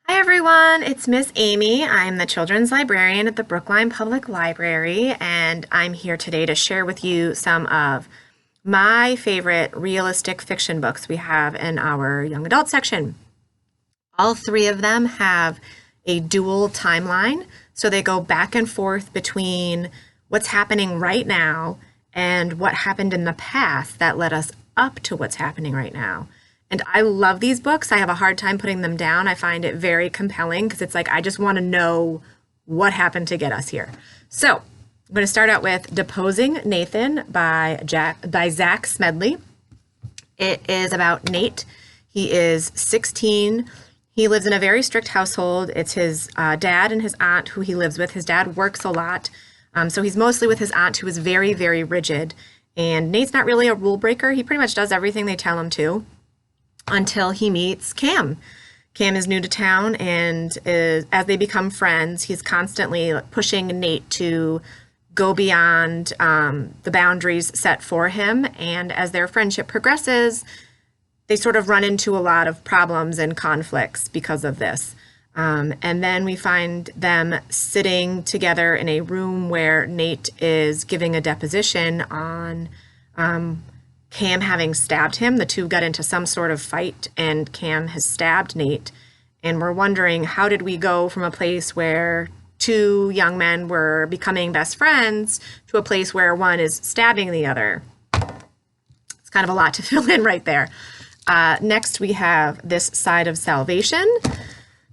Hi everyone, it's Miss Amy. I'm the children's librarian at the Brookline Public Library, and I'm here today to share with you some of my favorite realistic fiction books we have in our young adult section. All three of them have a dual timeline, so they go back and forth between what's happening right now and what happened in the past that led us up to what's happening right now. And I love these books. I have a hard time putting them down. I find it very compelling because it's like I just want to know what happened to get us here. So I'm going to start out with Deposing Nathan by Zach Smedley. It is about Nate. He is 16. He lives in a very strict household. It's his dad and his aunt who he lives with. His dad works a lot, so he's mostly with his aunt who is very, very rigid. And Nate's not really a rule breaker. He pretty much does everything they tell him to until he meets Cam. Cam is new to town, and as they become friends, he's constantly pushing Nate to go beyond the boundaries set for him. And as their friendship progresses, they sort of run into a lot of problems and conflicts because of this. And then we find them sitting together in a room where Nate is giving a deposition on Cam having stabbed him. The two got into some sort of fight, and Cam has stabbed Nate. And we're wondering, how did we go from a place where two young men were becoming best friends to a place where one is stabbing the other? It's kind of a lot to fill in right there. Next, we have This Side of Salvation.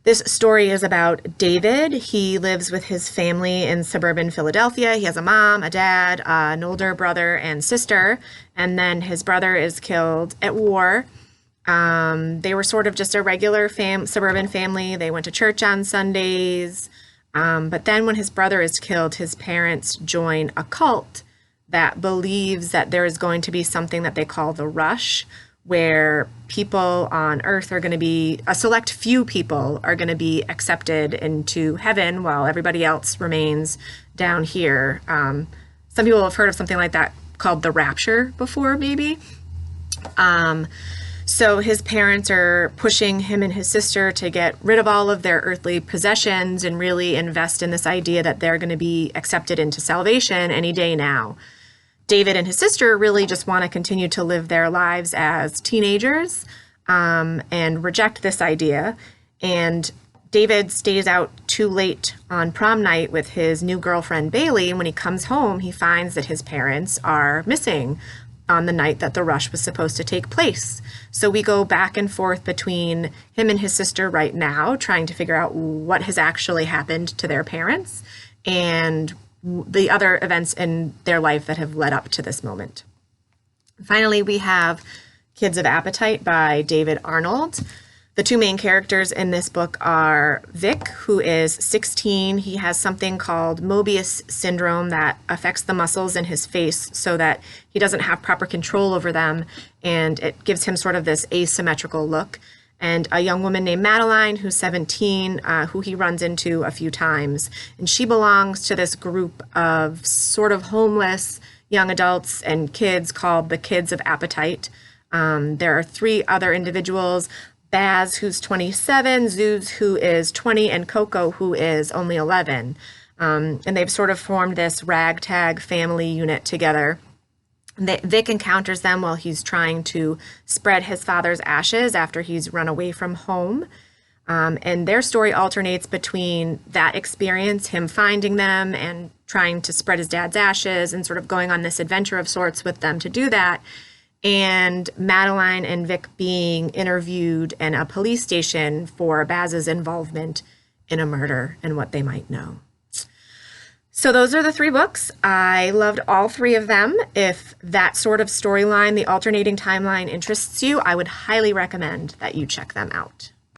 This story is about David. He lives with his family in suburban Philadelphia. He has a mom, a dad, an older brother and sister, and then his brother is killed at war. They were sort of just a regular suburban family. They went to church on Sundays. But then when his brother is killed, his parents join a cult that believes that there is going to be something that they call the rush, where people on earth are going to be, a select few people are going to be accepted into heaven while everybody else remains down here. Some people have heard of something like that called the rapture before, maybe. So his parents are pushing him and his sister to get rid of all of their earthly possessions and really invest in this idea that they're going to be accepted into salvation any day now. David and his sister really just want to continue to live their lives as teenagers and reject this idea. And David stays out too late on prom night with his new girlfriend, Bailey. And when he comes home, he finds that his parents are missing on the night that the rush was supposed to take place. So we go back and forth between him and his sister right now, trying to figure out what has actually happened to their parents and the other events in their life that have led up to this moment. Finally, we have Kids of Appetite by David Arnold. The two main characters in this book are Vic, who is 16. He has something called Mobius syndrome that affects the muscles in his face so that he doesn't have proper control over them, and it gives him sort of this asymmetrical look. And a young woman named Madeline, who's 17, who he runs into a few times. And she belongs to this group of sort of homeless young adults and kids called the Kids of Appetite. There are three other individuals, Baz, who's 27, Zuz, who is 20, and Coco, who is only 11. And they've sort of formed this ragtag family unit together. Vic encounters them while he's trying to spread his father's ashes after he's run away from home. And their story alternates between that experience, him finding them and trying to spread his dad's ashes and sort of going on this adventure of sorts with them to do that, and Madeline and Vic being interviewed in a police station for Baz's involvement in a murder and what they might know. So those are the three books. I loved all three of them. If that sort of storyline, the alternating timeline, interests you, I would highly recommend that you check them out.